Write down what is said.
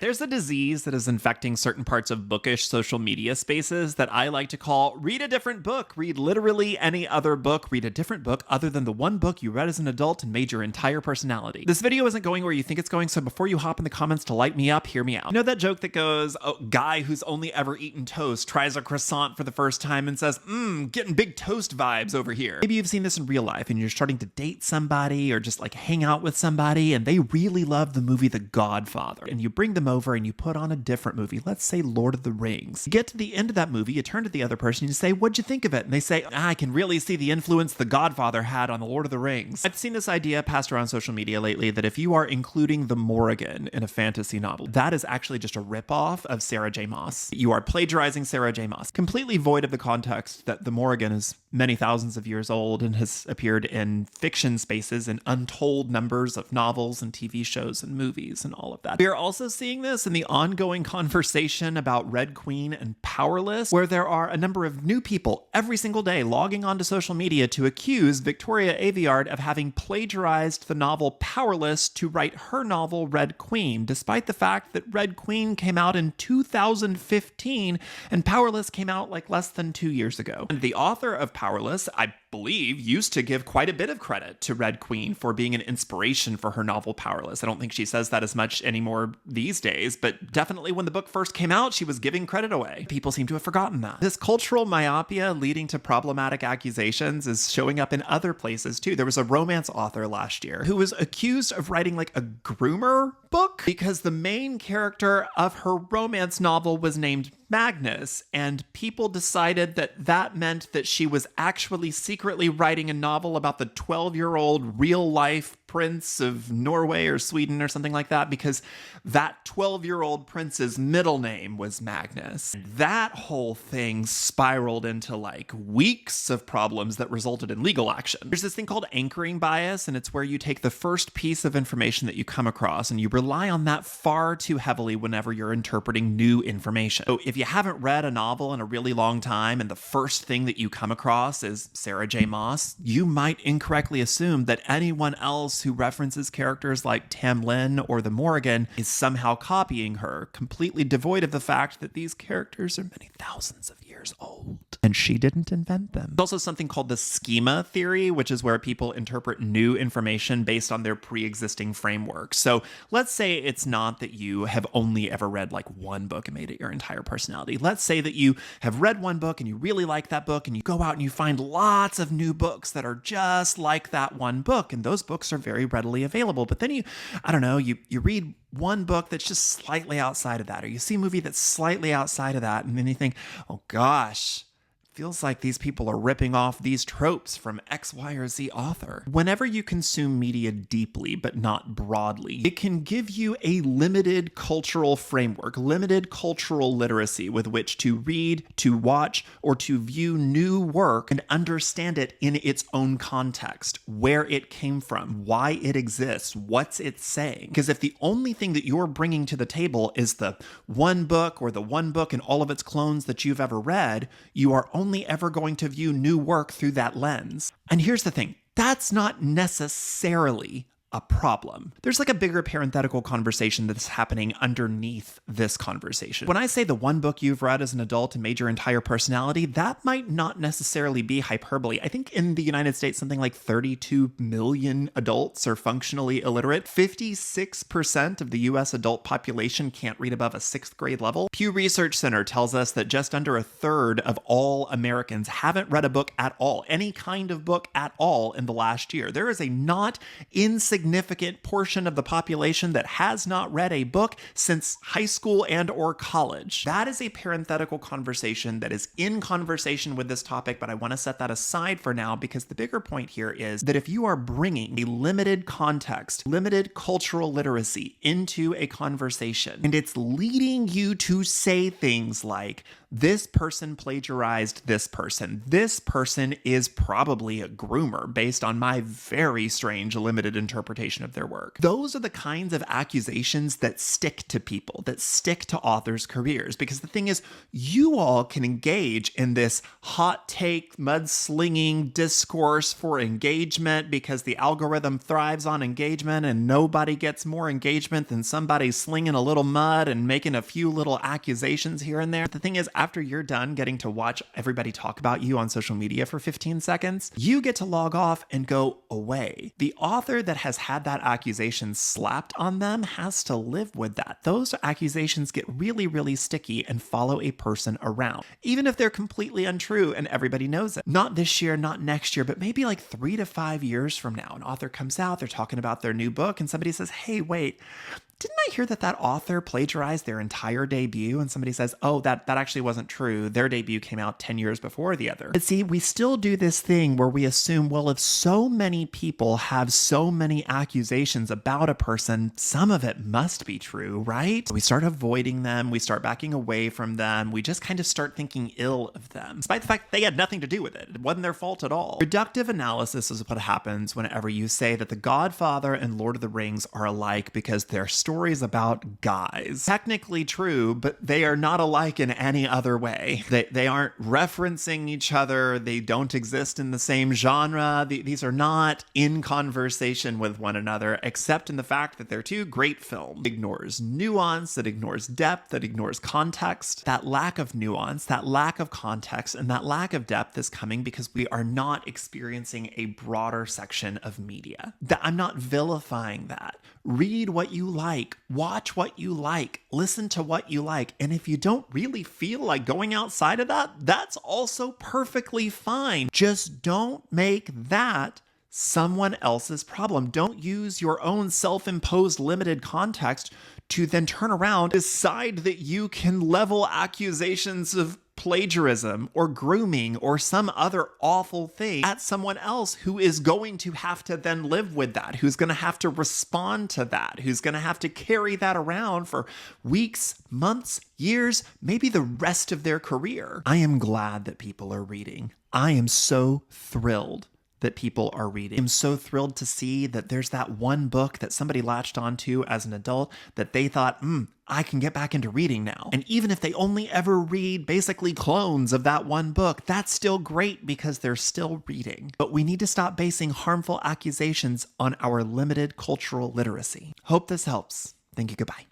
There's a disease that is infecting certain parts of bookish social media spaces that I like to call read a different book. Read literally any other book. Read a different book other than the one book you read as an adult and made your entire personality. This video isn't going where you think it's going, so before you hop in the comments to light me up, hear me out. You know that joke that goes, oh, guy who's only ever eaten toast tries a croissant for the first time and says, getting big toast vibes over here. Maybe you've seen this in real life and you're starting to date somebody or just like hang out with somebody and they really love the movie The Godfather. And you bring them over and you put on a different movie, let's say Lord of the Rings. You get to the end of that movie, you turn to the other person and you say, what'd you think of it? And they say, I can really see the influence The Godfather had on the Lord of the Rings. I've seen this idea passed around social media lately that if you are including the Morrigan in a fantasy novel, that is actually just a ripoff of Sarah J. Maas. You are plagiarizing Sarah J. Maas, completely void of the context that the Morrigan is many thousands of years old and has appeared in fiction spaces in untold numbers of novels and TV shows and movies and all of that. We are also seeing this in the ongoing conversation about Red Queen and Powerless, where there are a number of new people every single day logging onto social media to accuse Victoria Aveyard of having plagiarized the novel Powerless to write her novel Red Queen, despite the fact that Red Queen came out in 2015 and Powerless came out like less than 2 years ago. And the author of Powerless, I believe, used to give quite a bit of credit to Red Queen for being an inspiration for her novel Powerless. I don't think she says that as much anymore these days, but definitely when the book first came out, she was giving credit away. People seem to have forgotten that. This cultural myopia leading to problematic accusations is showing up in other places too. There was a romance author last year who was accused of writing like a groomer book because the main character of her romance novel was named Magnus, and people decided that that meant that she was actually secretly writing a novel about the 12-year-old real-life prince of Norway or Sweden or something like that, because that 12-year-old prince's middle name was Magnus. That whole thing spiraled into like weeks of problems that resulted in legal action. There's this thing called anchoring bias, and it's where you take the first piece of information that you come across and you rely on that far too heavily whenever you're interpreting new information. So if you haven't read a novel in a really long time and the first thing that you come across is Sarah J. Maas, you might incorrectly assume that anyone else who references characters like Tam Lin or the Morrigan is somehow copying her, completely devoid of the fact that these characters are many thousands of years old and she didn't invent them. There's also something called the schema theory, which is where people interpret new information based on their pre-existing framework. So let's say it's not that you have only ever read like one book and made it your entire personality. Let's say that you have read one book and you really like that book and you go out and you find lots of new books that are just like that one book, and those books are very readily available. But then you read one book that's just slightly outside of that, or you see a movie that's slightly outside of that, and then you think, oh gosh, feels like these people are ripping off these tropes from X, Y, or Z author. Whenever you consume media deeply, but not broadly, it can give you a limited cultural framework, limited cultural literacy with which to read, to watch, or to view new work and understand it in its own context, where it came from, why it exists, what's it saying. Because if the only thing that you're bringing to the table is the one book or the one book and all of its clones that you've ever read, you are only ever going to view new work through that lens. And here's the thing, that's not necessarily a problem. There's like a bigger parenthetical conversation that's happening underneath this conversation. When I say the one book you've read as an adult and made your entire personality, that might not necessarily be hyperbole. I think in the United States, something like 32 million adults are functionally illiterate. 56% of the US adult population can't read above a 6th grade level. Pew Research Center tells us that just under a third of all Americans haven't read a book at all, any kind of book at all in the last year. There is a not insignificant portion of the population that has not read a book since high school and or college. That is a parenthetical conversation that is in conversation with this topic, but I want to set that aside for now because the bigger point here is that if you are bringing a limited context, limited cultural literacy into a conversation, and it's leading you to say things like, this person plagiarized this person is probably a groomer based on my very strange limited interpretation interpretation of their work. Those are the kinds of accusations that stick to people, that stick to authors' careers. Because the thing is, you all can engage in this hot take, mudslinging discourse for engagement because the algorithm thrives on engagement and nobody gets more engagement than somebody slinging a little mud and making a few little accusations here and there. But the thing is, after you're done getting to watch everybody talk about you on social media for 15 seconds, you get to log off and go away. The author that has had that accusation slapped on them has to live with that. Those accusations get really, really sticky and follow a person around, even if they're completely untrue and everybody knows it. Not this year, not next year, but maybe like 3 to 5 years from now, an author comes out, they're talking about their new book, and somebody says, hey, wait, didn't I hear that author plagiarized their entire debut? And somebody says, oh, that actually wasn't true. Their debut came out 10 years before the other. But see, we still do this thing where we assume, well, if so many people have so many accusations about a person, some of it must be true, right? We start avoiding them. We start backing away from them. We just kind of start thinking ill of them, despite the fact they had nothing to do with it. It wasn't their fault at all. Reductive analysis is what happens whenever you say that The Godfather and Lord of the Rings are alike because they're stories about guys. Technically true, but they are not alike in any other way. They aren't referencing each other. They don't exist in the same genre. These are not in conversation with one another, except in the fact that they're two great films. It ignores nuance, it ignores depth, it ignores context. That lack of nuance, that lack of context, and that lack of depth is coming because we are not experiencing a broader section of media. I'm not vilifying that. Read what you like, watch what you like, listen to what you like. And if you don't really feel like going outside of that, that's also perfectly fine. Just don't make that someone else's problem. Don't use your own self-imposed limited context to then turn around, decide that you can level accusations of plagiarism or grooming or some other awful thing at someone else who is going to have to then live with that, who's going to have to respond to that, who's going to have to carry that around for weeks, months, years, maybe the rest of their career. I am glad that people are reading. I am so thrilled that people are reading. I'm so thrilled to see that there's that one book that somebody latched onto as an adult that they thought, I can get back into reading now. And even if they only ever read basically clones of that one book, that's still great because they're still reading. But we need to stop basing harmful accusations on our limited cultural literacy. Hope this helps. Thank you. Goodbye.